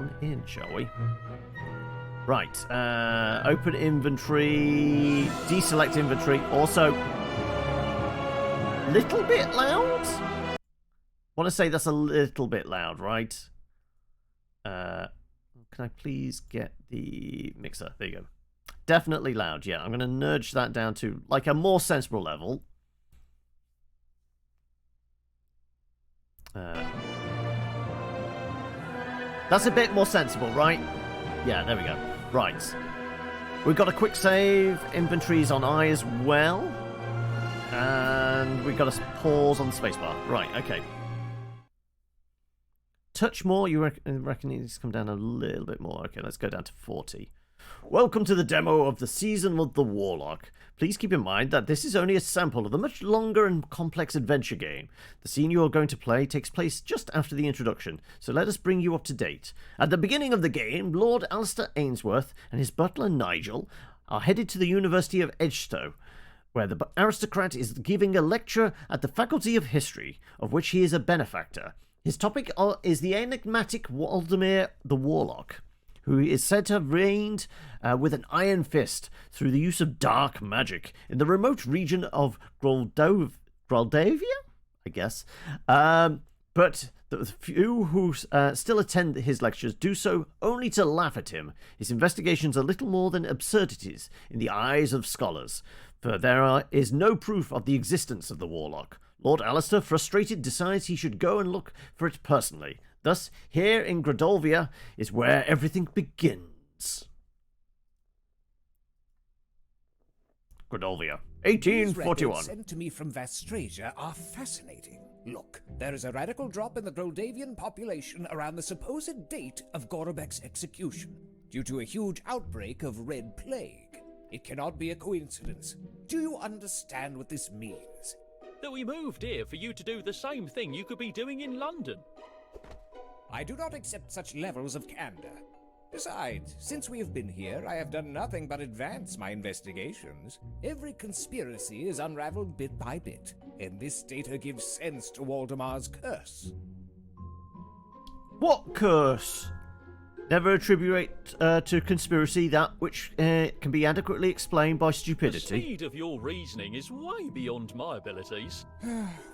on in, shall we? Right, open inventory, deselect inventory, also little bit loud? Want to say that's a little bit loud, right? Can I please get the mixer? There you go. Definitely loud, yeah. I'm going to nudge that down to like a more sensible level. That's a bit more sensible, right? Yeah, there we go. Right. We've got a quick save. Inventory's on I as well. And we've got a pause on the spacebar. Right, okay. Touch more. You reckon it needs to come down a little bit more. Okay, let's go down to 40. Welcome to the demo of the Season of the Warlock. Please keep in mind that this is only a sample of the much longer and complex adventure game. The scene you are going to play takes place just after the introduction, so let us bring you up to date. At the beginning of the game, Lord Alistair Ainsworth and his butler Nigel are headed to the University of Edgestowe, where the aristocrat is giving a lecture at the Faculty of History, of which he is a benefactor. His topic is the enigmatic Waldemar the Warlock, who is said to have reigned with an iron fist through the use of dark magic in the remote region of Graldavia, I guess. But the few who still attend his lectures do so only to laugh at him. His investigations are little more than absurdities in the eyes of scholars, for there is no proof of the existence of the Warlock. Lord Alistair, frustrated, decides he should go and look for it personally. Thus, here in Graldavia is where everything begins. Graldavia, 1841. These records sent to me from Vastrasia are fascinating. Look, there is a radical drop in the Graldavian population around the supposed date of Gorobek's execution, due to a huge outbreak of red plague. It cannot be a coincidence. Do you understand what this means? That we moved here for you to do the same thing you could be doing in London. I do not accept such levels of candor. Besides, since we have been here, I have done nothing but advance my investigations. Every conspiracy is unraveled bit by bit, and this data gives sense to Waldemar's curse. What curse? Never attribute to conspiracy that which can be adequately explained by The stupidity. speed of your reasoning is way beyond my abilities.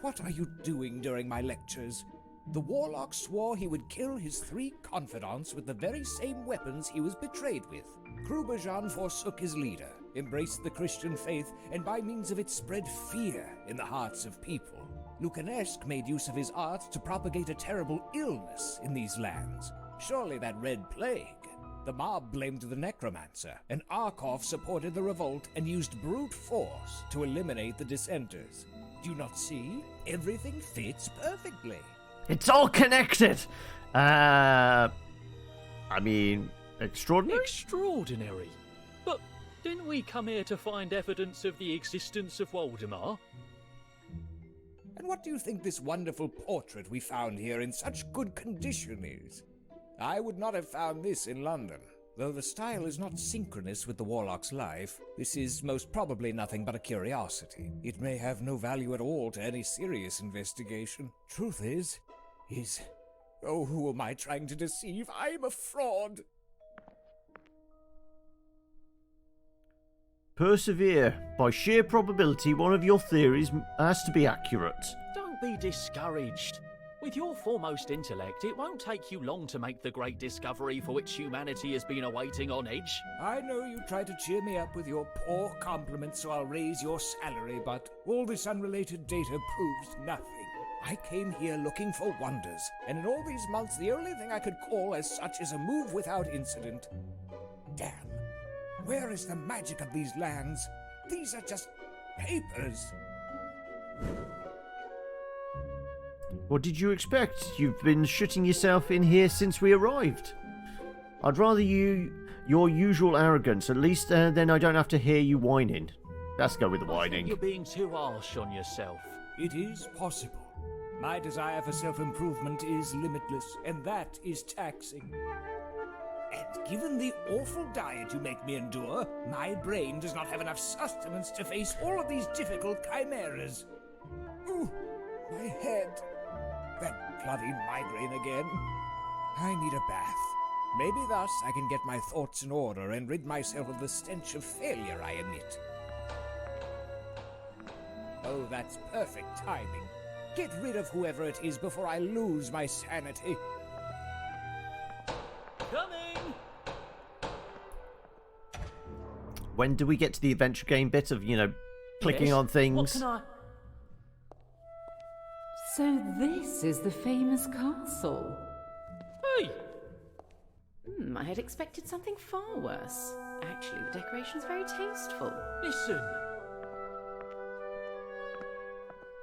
What are you doing during my lectures? The Warlock swore he would kill his 3 confidants with the very same weapons he was betrayed with. Kruberjan forsook his leader, embraced the Christian faith, and by means of it spread fear in the hearts of people. Lucanesque made use of his art to propagate a terrible illness in these lands. Surely that red plague. The mob blamed the necromancer, and Arkoff supported the revolt and used brute force to eliminate the dissenters. Do you not see? Everything fits perfectly. It's all connected! I mean, extraordinary? Extraordinary. But didn't we come here to find evidence of the existence of Waldemar? And what do you think this wonderful portrait we found here in such good condition is? I would not have found this in London. Though the style is not synchronous with the Warlock's life, this is most probably nothing but a curiosity. It may have no value at all to any serious investigation. Truth is... Oh, who am I trying to deceive? I am a fraud! Persevere. By sheer probability, one of your theories has to be accurate. Don't be discouraged. With your foremost intellect, it won't take you long to make the great discovery for which humanity has been awaiting on edge. I know you try to cheer me up with your poor compliments so I'll raise your salary, but all this unrelated data proves nothing. I came here looking for wonders, and in all these months the only thing I could call as such is a move without incident. Damn. Where is the magic of these lands? These are just papers. What did you expect? You've been shooting yourself in here since we arrived. I'd rather your usual arrogance. At least then I don't have to hear you whining. Let's go with the I think whining. you're being too harsh on yourself. It is possible. My desire for self-improvement is limitless, and that is taxing. And given the awful diet you make me endure, my brain does not have enough sustenance to face all of these difficult chimeras. Ooh, my head. That bloody migraine again. I need a bath. Maybe thus I can get my thoughts in order and rid myself of the stench of failure I emit. Oh, that's perfect timing. Get rid of whoever it is before I lose my sanity. Coming! When do we get to the adventure game bit of, clicking Yes? on things? What can I... So this is the famous castle. Hey! I had expected something far worse. Actually, the decoration's very tasteful. Listen.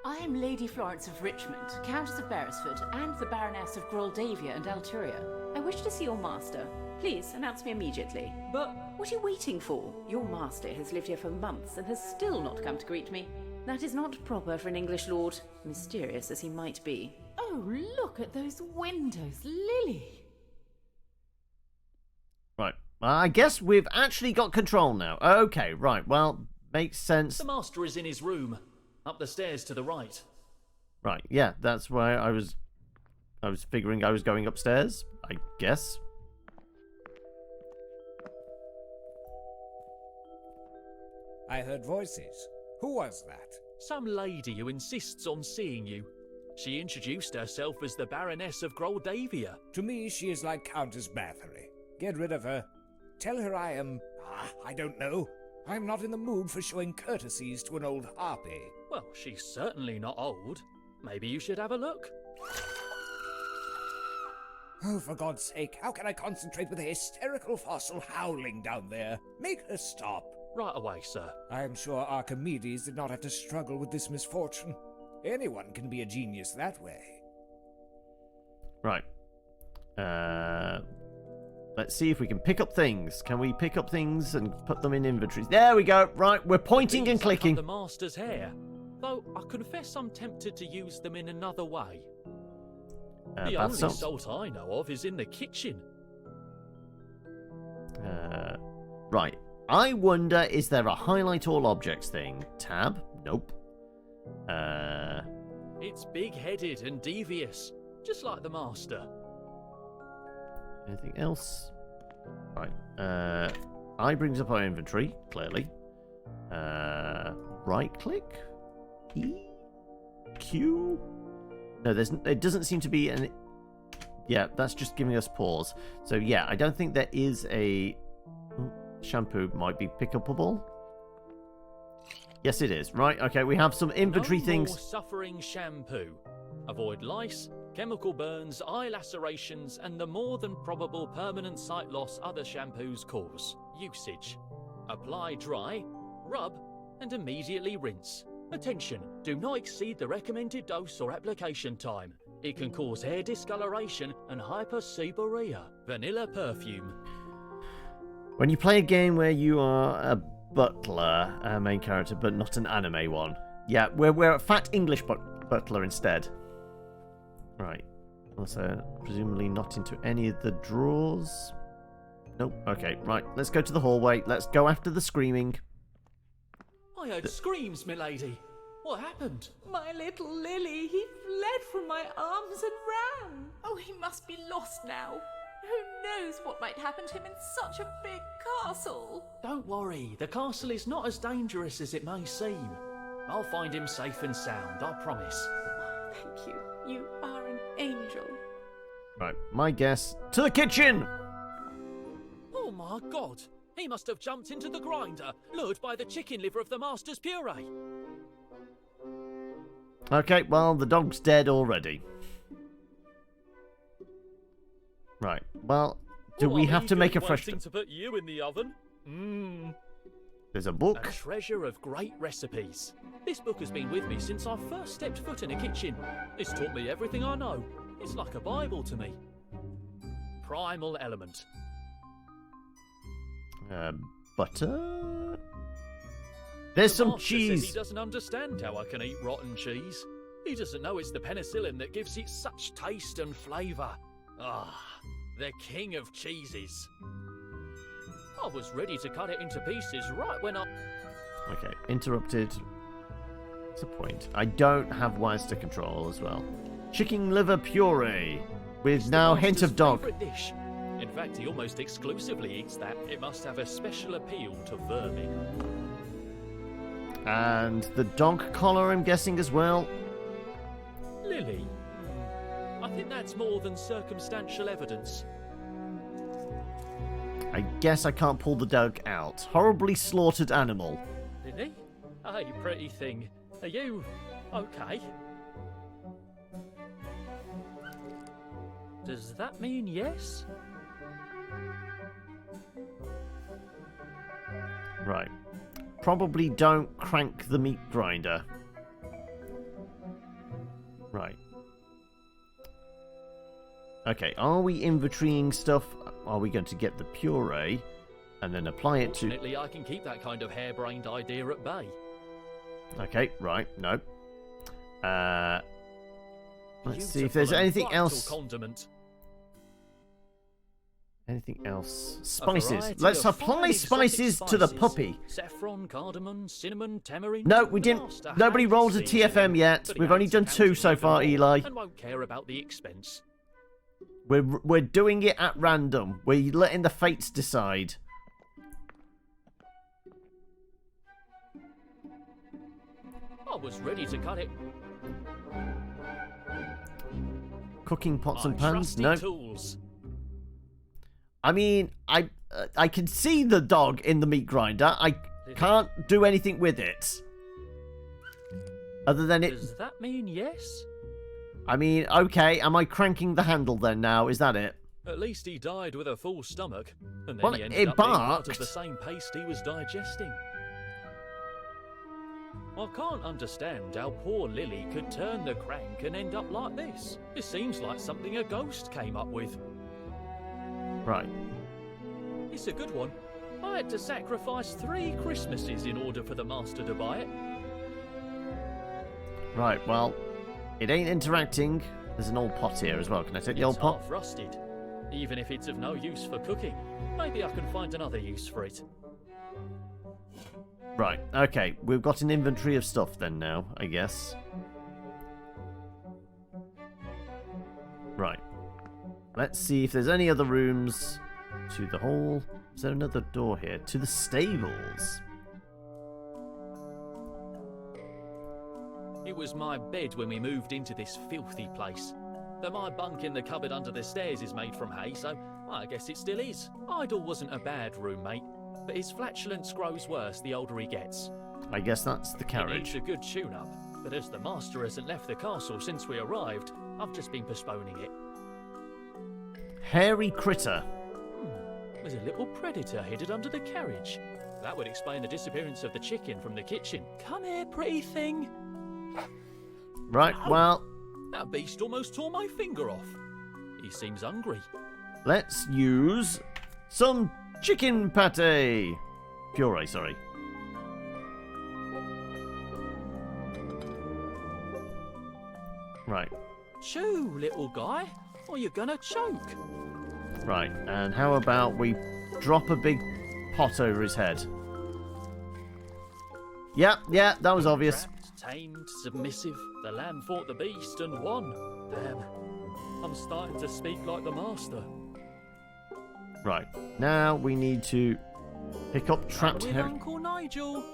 I am Lady Florence of Richmond, Countess of Beresford, and the Baroness of Groldavia and Alturia. I wish to see your master. Please, announce me immediately. But... What are you waiting for? Your master has lived here for months and has still not come to greet me. That is not proper for an English lord, mysterious as he might be. Oh, look at those windows, Lily! Right. I guess we've actually got control now. Okay, right. Well, makes sense. The master is in his room. Up the stairs to the right. Right, yeah, that's why I was figuring I was going upstairs, I guess. I heard voices. Who was that? Some lady who insists on seeing you. She introduced herself as the Baroness of Groldavia. To me, she is like Countess Bathory. Get rid of her. Tell her I am... I don't know. I'm not in the mood for showing courtesies to an old harpy. Well, she's certainly not old. Maybe you should have a look. Oh, for God's sake, how can I concentrate with a hysterical fossil howling down there? Make her stop. Right away, sir. I am sure Archimedes did not have to struggle with this misfortune. Anyone can be a genius that way. Right. Let's see if we can pick up things. Can we pick up things and put them in inventories? There we go. Right, we're pointing and These are clicking. The master's hair. Though I confess I'm tempted to use them in another way. The Bath only salts. salt I know of is in the kitchen. Right. I wonder, is there a highlight all objects thing? Tab? Nope. It's big-headed and devious, just like the master. Anything else? Right. I brings up our inventory, clearly. Right click? E? Q? No, it doesn't seem to be an... Yeah, that's just giving us pause. So yeah, I don't think there is a... Shampoo might be pick-upable. Yes, it is. Right, okay, we have some inventory things. More suffering shampoo. Avoid lice, chemical burns, eye lacerations, and the more than probable permanent sight loss other shampoos cause. Usage. Apply dry, rub, and immediately rinse. Attention, do not exceed the recommended dose or application time. It can cause hair discoloration and hyperseborrhea. Vanilla perfume. When you play a game where you are a butler, a main character, but not an anime one. Yeah, we're a fat English butler instead. Right. Also, presumably not into any of the drawers. Nope. Okay, right. Let's go to the hallway. Let's go after the screaming. I heard screams, milady. What happened? My little Lily, he fled from my arms and ran. Oh, he must be lost now. Who knows what might happen to him in such a big castle? Don't worry, the castle is not as dangerous as it may seem. I'll find him safe and sound, I promise. Thank you. You are an angel. Right, my guess. To the kitchen! Oh my god! He must have jumped into the grinder, lured by the chicken liver of the master's puree. Okay, well, the dog's dead already. Right, well, do we have to make a fresh... to put you in the oven? There's a A book. treasure of great recipes. This book has been with me since I first stepped foot in a kitchen. It's taught me everything I know. It's like a Bible to me. Primal element. Butter? There's The some master says cheese. he doesn't understand how I can eat rotten cheese. He doesn't know it's the penicillin that gives it such taste and flavour. Ah, the king of cheeses. I was ready to cut it into pieces right when I... Okay, interrupted. What's the point? I don't have wires to control as well. Chicken liver puree with now hint of dog. Favourite dish. In fact, he almost exclusively eats that. It must have a special appeal to vermin. And the dog collar, I'm guessing, as well. Lily? I think that's more than circumstantial evidence. I guess I can't pull the dog out. Horribly slaughtered animal. Lily? Hey, pretty thing. Are you okay? Does that mean yes? Right. Probably don't crank the meat grinder. Right. Okay, are we inventorying stuff? Are we going to get the puree and then apply it to... Fortunately, I can keep that kind of harebrained idea at bay. Okay, right, no. Let's see if Beautiful there's and anything vital else. Condiment. Anything else? A Spices. variety Let's of apply fine spices exotic to the spices. puppy. Saffron, cardamom, cinnamon, tamarind. No, we The didn't. master Nobody hates rolled a seasoning, TFM yet. but he We've only hates done accounting 2 so even far, more, Eli. And won't care about the expense. We're doing it at random. We're letting the fates decide. I was ready to cut it. Cooking pots My and pans? trusty No. tools. I mean, I can see the dog in the meat grinder. I can't do anything with it. Other than it... Does that mean yes? I mean, okay, am I cranking the handle then now? Is that it? At least he died with a full stomach. And then Well, he ended it up being part barked. of the same paste he was digesting. I can't understand how poor Lily could turn the crank and end up like this. It seems like something a ghost came up with. Right. It's a good one. I had to sacrifice 3 Christmases in order for the master to buy it. Right, well, it ain't interacting. There's an old pot here as well. Can I take the old It's pot? half rusted. Even if it's of no use for cooking, maybe I can find another use for it. Right, okay. We've got an inventory of stuff then now, I guess. Right. Let's see if there's any other rooms to the hall. Is there another door here? To the stables. It was my bed when we moved into this filthy place. Though my bunk in the cupboard under the stairs is made from hay, so I guess it still is. Idle wasn't a bad roommate, but his flatulence grows worse the older he gets. I guess that's the It needs carriage. a good tune-up, but as the master hasn't left the castle since we arrived, I've just been postponing it. Hairy critter. There's a little predator hidden under the carriage. That would explain the disappearance of the chicken from the kitchen. Come here, pretty thing. Right, well, That beast almost tore my finger off. He seems hungry. let's use some chicken pate. Puree, sorry. Right, Chew, little guy, or you're gonna choke. right. And how about we drop a big pot over his head? Yeah, that was obvious. Trapped, tamed, submissive. The lamb fought the beast and won. Damn. I'm starting to speak like the master. Right, now we need to pick up trapped With hairy... Uncle Nigel.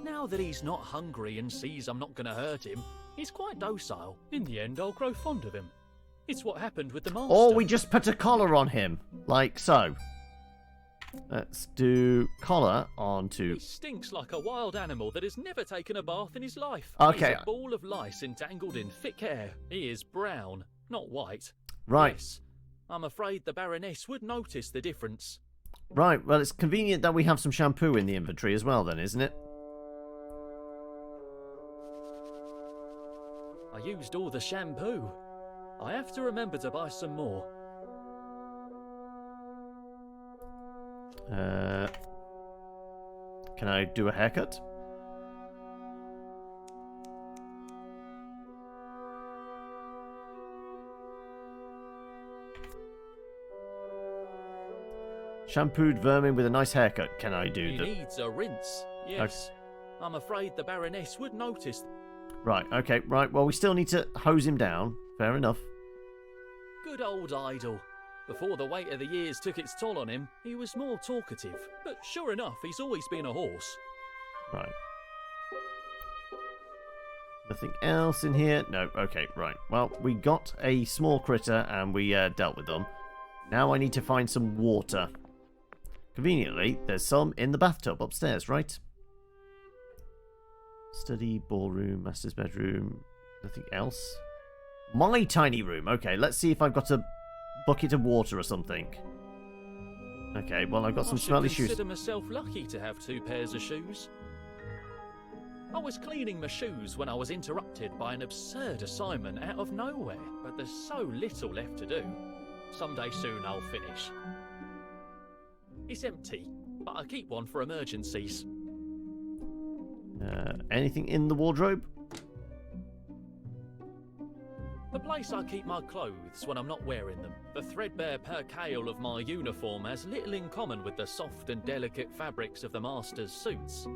Now that he's not hungry and sees I'm not going to hurt him, he's quite docile. In the end, I'll grow fond of him. It's what happened with the master. Or we just put a collar on him, like so. Let's do collar onto... He stinks like a wild animal that has never taken a bath in his life. Okay. He's a ball of lice entangled in thick hair. He is brown, not white. Right, Yes. I'm afraid the Baroness would notice the difference. right. Well, it's convenient that we have some shampoo in the inventory as well then, isn't it? I used all the shampoo. I have to remember to buy some more. Can I do a haircut? Shampooed vermin with a nice haircut. Can I do He that? needs a rinse. Yes. I'm afraid the Baroness would notice. Right, okay, right. Well, we still need to hose him down. Fair enough. Good old idol. Before the weight of the years took its toll on him, he was more talkative. But sure enough, he's always been a horse. Right. Nothing else in here? No. Okay, right. Well, we got a small critter and we dealt with them. Now I need to find some water. Conveniently, there's some in the bathtub upstairs, right? Study, ballroom, master's bedroom. Nothing else. My tiny room. Okay, let's see if I've got a bucket of water or something. Okay, well, I've got some smelly shoes. I consider myself lucky to have 2 pairs of shoes. I was cleaning my shoes when I was interrupted by an absurd assignment out of nowhere, but there's so little left to do. Someday soon I'll finish. It's empty, but I keep one for emergencies. Anything in the wardrobe? The place I keep my clothes when I'm not wearing them. The threadbare percale of my uniform has little in common with the soft and delicate fabrics of the master's suits.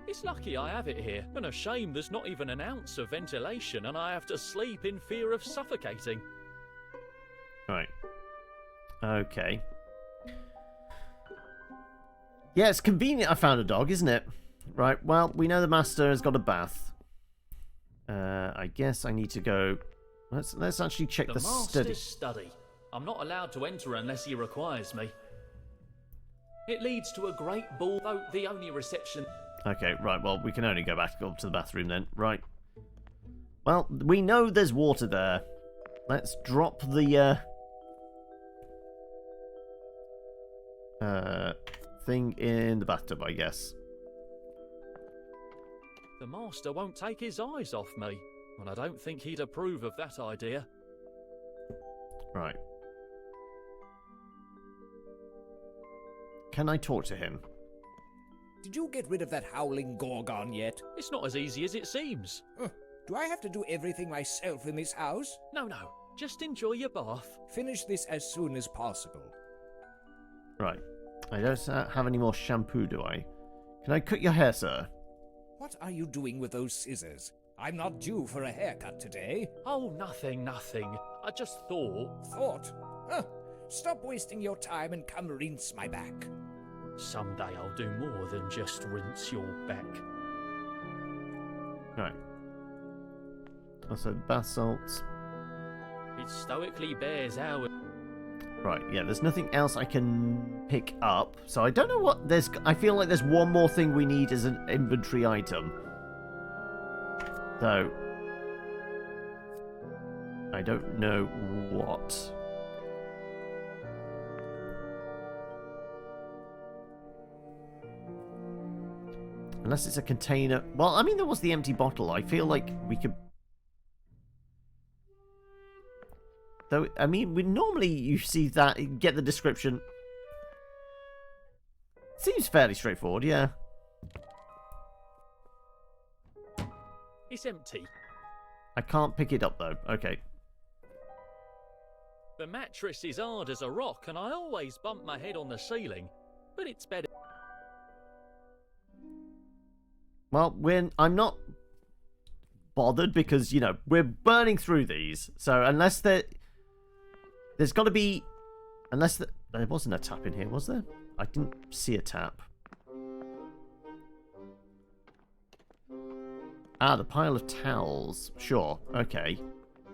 It's lucky I have it here, and a shame there's not even an ounce of ventilation and I have to sleep in fear of suffocating. Right. Okay. Yeah, it's convenient I found a dog, isn't it? Right, well, we know the master has got a bath. I guess I need to go... Let's actually check the study. Master's study. I'm not allowed to enter unless he requires me. It leads to a great ball, though the only reception... Okay, right, well, we can only go back up to the bathroom then. Right. Well, we know there's water there. Let's drop the... thing in the bathtub, I guess. The master won't take his eyes off me, and I don't think he'd approve of that idea. Right. Can I talk to him? Did you get rid of that howling gorgon yet? It's not as easy as it seems. Do I have to do everything myself in this house? No, just enjoy your bath. Finish this as soon as possible. Right. I don't have any more shampoo, do I? Can I cut your hair, sir? What are you doing with those scissors? I'm not due for a haircut today. Oh, nothing. I just thought... Thought? Stop wasting your time and come rinse my back. Someday I'll do more than just rinse your back. Right. Also, bath salts. It stoically bears our... Right, yeah, there's nothing else I can pick up. So I don't know what there's... I feel like there's one more thing we need as an inventory item. Though... I don't know what. Unless it's a container... Well, I mean, there was the empty bottle. I feel like we could... Though, I mean, normally you see that, get the description. Seems fairly straightforward, yeah. It's empty. I can't pick it up, though. Okay. The mattress is hard as a rock, and I always bump my head on the ceiling. But it's better. Well, I'm not bothered because, you know, we're burning through these. So unless there's got to be... Unless there wasn't a tap in here, was there? I didn't see a tap. Ah, the pile of towels. Sure, okay.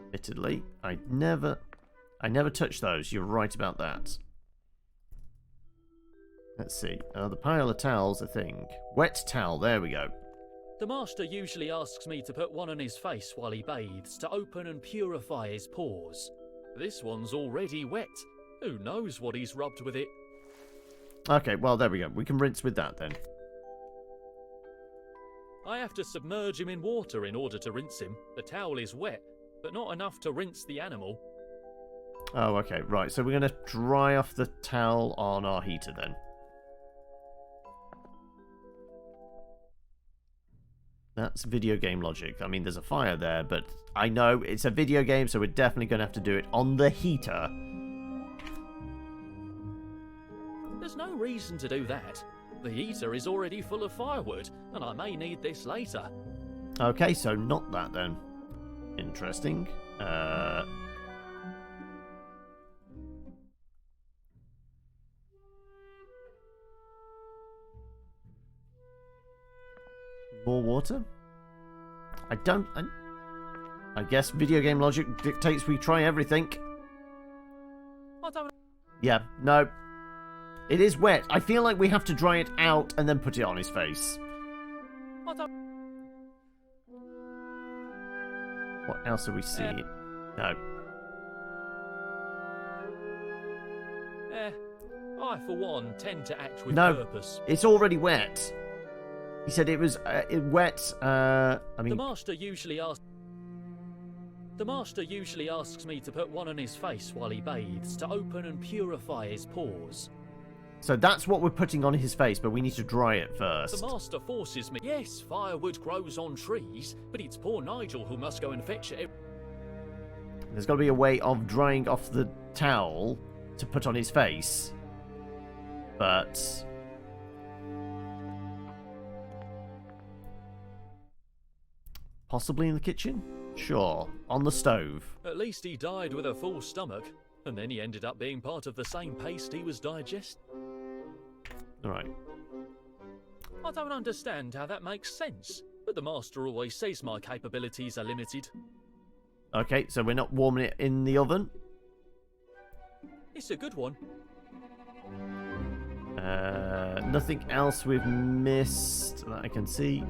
Admittedly, I never touched those. You're right about that. Let's see. The pile of towels, I think. Wet towel, there we go. The master usually asks me to put one on his face while he bathes to open and purify his pores. This one's already wet. Who knows what he's rubbed with it? Okay, well, there we go. We can rinse with that, then. I have to submerge him in water in order to rinse him. The towel is wet, but not enough to rinse the animal. Oh, okay, right. So we're going to dry off the towel on our heater, then. That's video game logic. I mean, there's a fire there, but I know it's a video game, so we're definitely going to have to do it on the heater. There's no reason to do that. The heater is already full of firewood, and I may need this later. Okay, so not that then. Interesting. More water? I guess video game logic dictates we try everything. I don't. Yeah, no. It is wet. I feel like we have to dry it out and then put it on his face. I don't. What else are we seeing? No. I, for one, tend to act with No. purpose. It's already wet. He said it was wet. I mean, The master usually asks me to put one on his face while he bathes to open and purify his pores. so that's what we're putting on his face, but we need to dry it first. The master forces me. Yes, firewood grows on trees, but it's poor Nigel who must go and fetch it. There's got to be a way of drying off the towel to put on his face. But possibly in the kitchen? Sure. On the stove. At least he died with a full stomach, and then he ended up being part of the same paste he was digesting. Alright. I don't understand how that makes sense, but the master always says my capabilities are limited. Okay, so we're not warming it in the oven. It's a good one. Nothing else we've missed that I can see.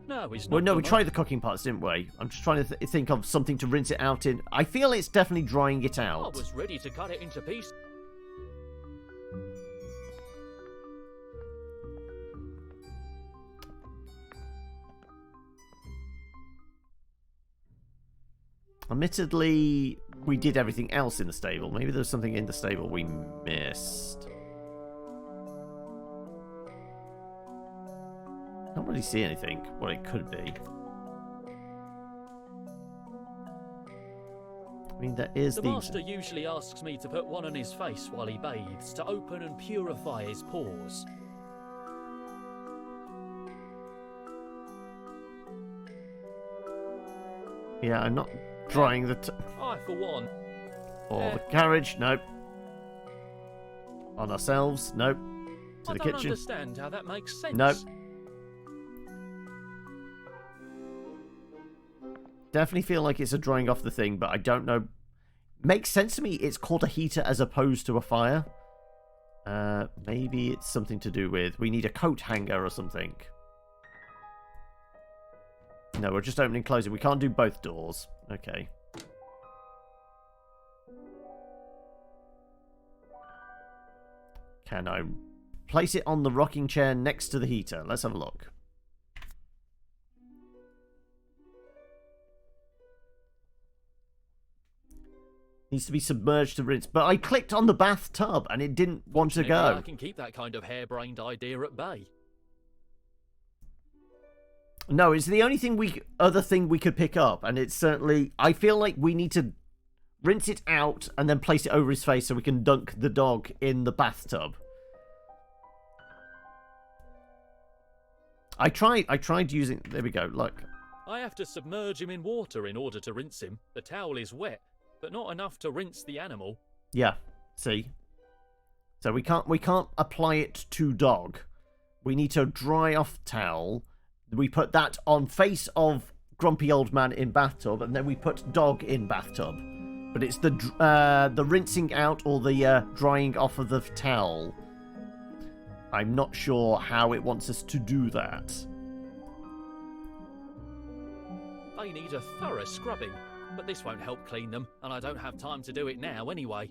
No, he's not. Well, no, we the tried the cooking parts, didn't we? I'm just trying to think of something to rinse it out in. I feel it's definitely drying it I out. was ready to cut it into pieces. Admittedly, we did everything else in the stable. Maybe there's something in the stable we missed. Can't really see anything, what it could be. I mean, there is The master usually asks me to put one on his face while he bathes to open and purify his pores. Yeah, I'm not drying the... I, for one, Or the carriage, nope. On ourselves, nope. To I the don't kitchen. understand how that makes sense. Nope. Definitely feel like it's a drying off the thing, but I don't know. Makes sense to me it's called a heater as opposed to a fire. Maybe it's something to do with... We need a coat hanger or something. No, we're just opening and closing. We can't do both doors. Okay. Can I place it on the rocking chair next to the heater? Let's have a look. Needs to be submerged to rinse. But I clicked on the bathtub and it didn't want to Maybe go. I can keep that kind of harebrained idea at bay. No, it's the only other thing we could pick up, and it's certainly... I feel like we need to rinse it out and then place it over his face so we can dunk the dog in the bathtub. I tried using... There we go, look. I have to submerge him in water in order to rinse him. The towel is wet, but not enough to rinse the animal. Yeah, see? So we can't apply it to dog. We need to dry off towel. We put that on face of grumpy old man in bathtub, and then we put dog in bathtub. But it's the rinsing out or the drying off of the towel. I'm not sure how it wants us to do that. They need a thorough scrubbing, but this won't help clean them, and I don't have time to do it now anyway.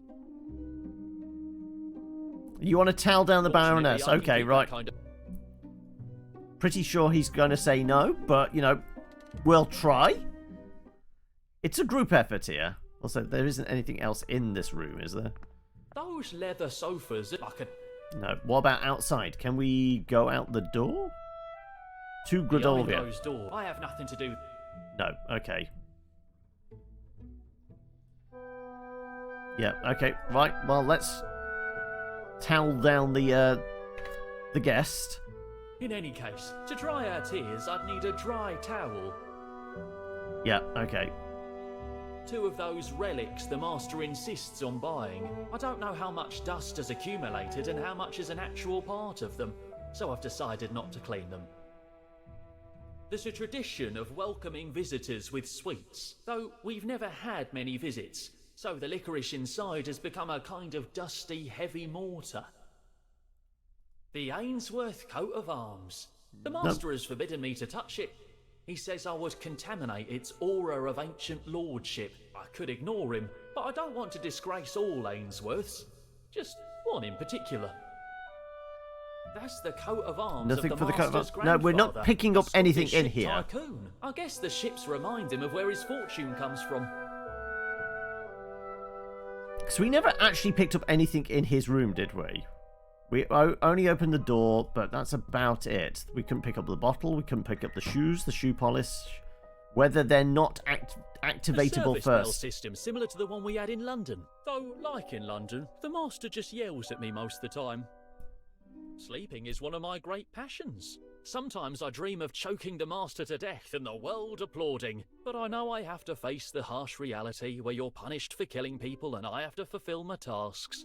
You want to towel down the Fortunately, Baroness? I can Okay, keep that right. kind of... Pretty sure he's going to say no, but, you know, we'll try. It's a group effort here. Also, there isn't anything else in this room, is there? Those leather sofas are like a... No. What about outside? Can we go out the door? To Behind Gradolvia. those doors. I have nothing to do. No. Okay. Yeah. Okay. Right. Well, let's towel down the guest. In any case, to dry our tears, I'd need a dry towel. Yeah. Okay. 2 of those relics the master insists on buying. I don't know how much dust has accumulated and how much is an actual part of them, so I've decided not to clean them. there's a tradition of welcoming visitors with sweets, though we've never had many visits, so the licorice inside has become a kind of dusty, heavy mortar. The Ainsworth coat of arms. The master has forbidden me to touch it. He says I would contaminate its aura of ancient lordship. I could ignore him, but I don't want to disgrace all Ainsworths. Just one in particular. That's the coat of arms Nothing of for the the coat of master's arms. No, we're not grandfather, picking up the anything Scottish in ship here. Tycoon. I guess the ships remind him of where his fortune comes from. So we never actually picked up anything in his room, did we? We only opened the door, but that's about it. We couldn't pick up the bottle, we couldn't pick up the shoes, the shoe polish. Whether they're not activatable a service bell first. system similar to the one we had in London. Though, like in London, the master just yells at me most of the time. Sleeping is one of my great passions. Sometimes I dream of choking the master to death and the world applauding, but I know I have to face the harsh reality where you're punished for killing people and I have to fulfill my tasks.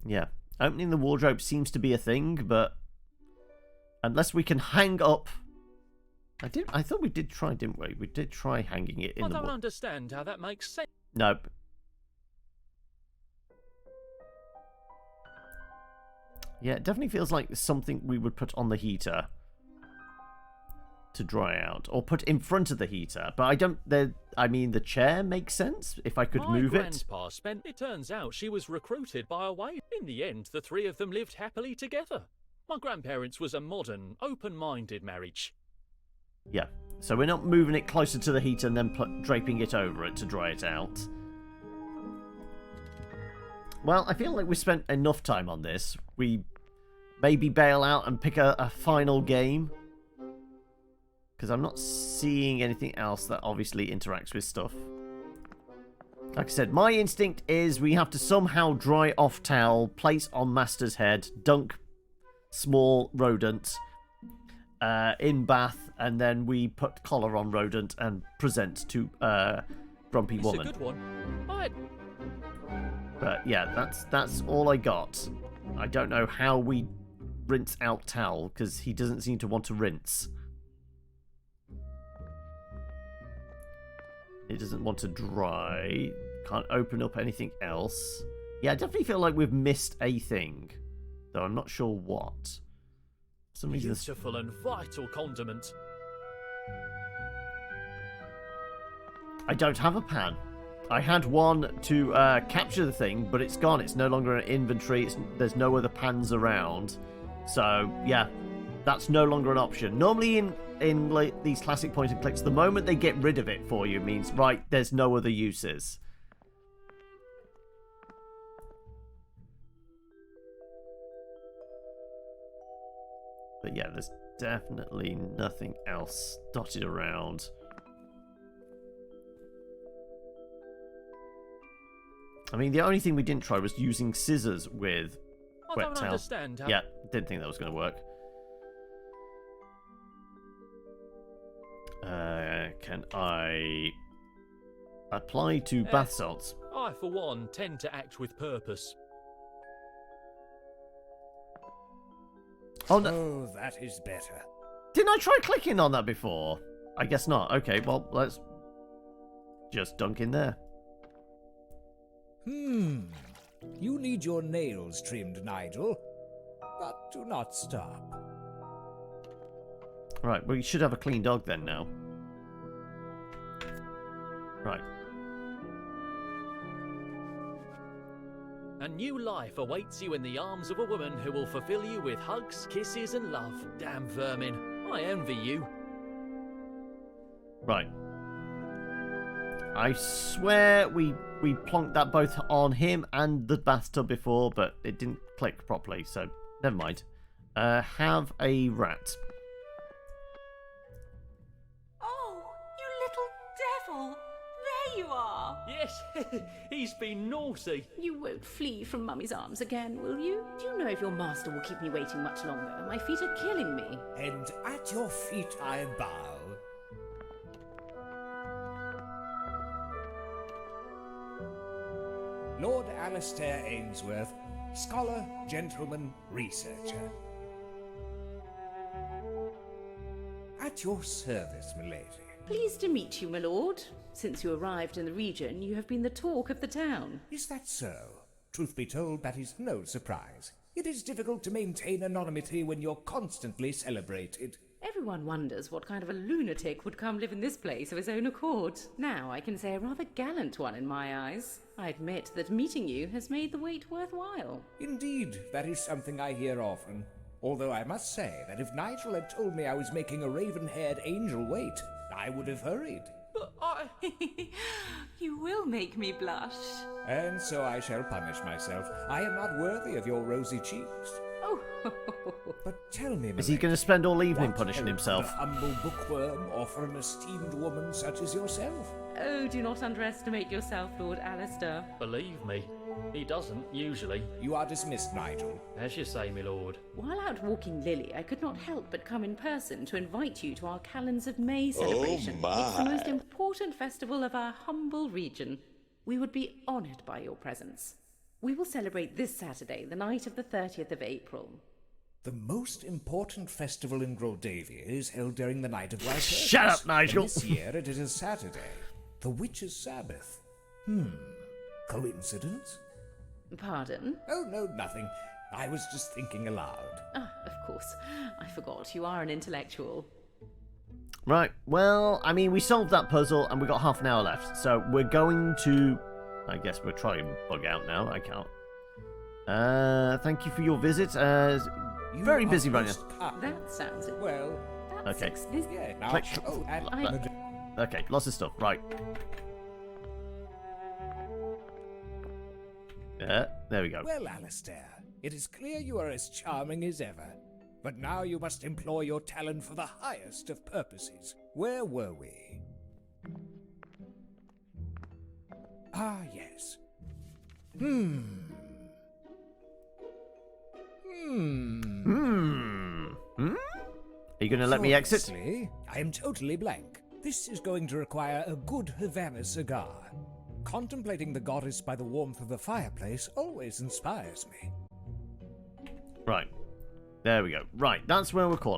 Yeah. Opening the wardrobe seems to be a thing, but unless we can hang up... I thought we did try, didn't we? We did try hanging it in I the don't wall. understand how that makes sense. Nope. Yeah, it definitely feels like something we would put on the heater to dry out, or put in front of the heater. But I don't. I mean, the chair makes sense if I could move My it. grandpa spent. It turns out she was recruited by a wave. In the end, the three of them lived happily together. My grandparents' was a modern, open-minded marriage. Yeah. So we're not moving it closer to the heater and then draping it over it to dry it out. Well, I feel like we spent enough time on this. We maybe bail out and pick a final game. Because I'm not seeing anything else that obviously interacts with stuff. Like I said, my instinct is we have to somehow dry off towel, place on master's head, dunk small rodent in bath, and then we put collar on rodent and present to grumpy woman. It's a good one. But yeah, that's all I got. I don't know how we rinse out towel, because he doesn't seem to want to rinse. It doesn't want to dry. Can't open up anything else. Yeah, I definitely feel like we've missed a thing, though I'm not sure what. For some reason, Beautiful and vital condiment. I don't have a pan. I had one to capture the thing, but it's gone. It's no longer an inventory. There's no other pans around. So, yeah, that's no longer an option. Normally in like these classic point and clicks, the moment they get rid of it for you means, right, there's no other uses. But yeah, there's definitely nothing else dotted around. I mean, the only thing we didn't try was using scissors with I don't understand how... Yeah, didn't think that was going to work. Can I apply to bath salts? I, for one, tend to act with purpose. Oh, no. Oh, that is better. Didn't I try clicking on that before? I guess not. Okay, well, let's just dunk in there. You need your nails trimmed, Nigel. But do not stop. Right, we should have a clean dog then now. Right. A new life awaits you in the arms of a woman who will fulfill you with hugs, kisses, and love. Damn vermin. I envy you. Right. I swear we plonked that both on him and the bathtub before, but it didn't click properly, so never mind. Have a rat. Oh, you little devil! There you are! Yes, he's been naughty. You won't flee from Mummy's arms again, will you? Do you know if your master will keep me waiting much longer? My feet are killing me. And at your feet I bow. Lord Alistair Ainsworth, scholar, gentleman, researcher. At your service, milady. Pleased to meet you, my lord. Since you arrived in the region, you have been the talk of the town. Is that so? Truth be told, that is no surprise. It is difficult to maintain anonymity when you're constantly celebrated. Everyone wonders what kind of a lunatic would come live in this place of his own accord. Now I can say a rather gallant one in my eyes. I admit that meeting you has made the wait worthwhile. Indeed, that is something I hear often. Although I must say that if Nigel had told me I was making a raven-haired angel wait, I would have hurried. But I... You will make me blush. And so I shall punish myself. I am not worthy of your rosy cheeks. Oh, But tell me, Is he going to spend all evening what punishing help himself? could a humble bookworm offer an esteemed woman such as yourself? oh, do not underestimate yourself, Lord Alistair. Believe me, he doesn't, usually. You are dismissed, Nigel. As you say, my lord. While out walking Lily, I could not help but come in person to invite you to our Callens of May celebration. It's the most important festival of our humble region. We would be honoured by your presence. We will celebrate this Saturday, the night of the 30th of April. The most important festival in Groldavia is held during the night of Walpurgis. Shut up, Nigel. And this year it is a Saturday, the Witches' Sabbath. Coincidence? Pardon? Oh, no, nothing. I was just thinking aloud. Ah, of course. I forgot. You are an intellectual. Right, well, I mean, we solved that puzzle and we've got half an hour left. So we're going to... I guess we'll try and bug out now. I can't. Thank you for your visit. You Very are busy right most now. kind. That sounds... Well, That's Okay. yeah, now... Click. Oh, and... Okay, lots of stuff. Right. There we go. Well, Alistair, it is clear you are as charming as ever. But now you must employ your talent for the highest of purposes. Where were we? Ah, yes. Are you going to let me exit? Honestly, I am totally blank. This is going to require a good Havana cigar. Contemplating the goddess by the warmth of the fireplace always inspires me. Right. There we go. Right, that's where we'll call it.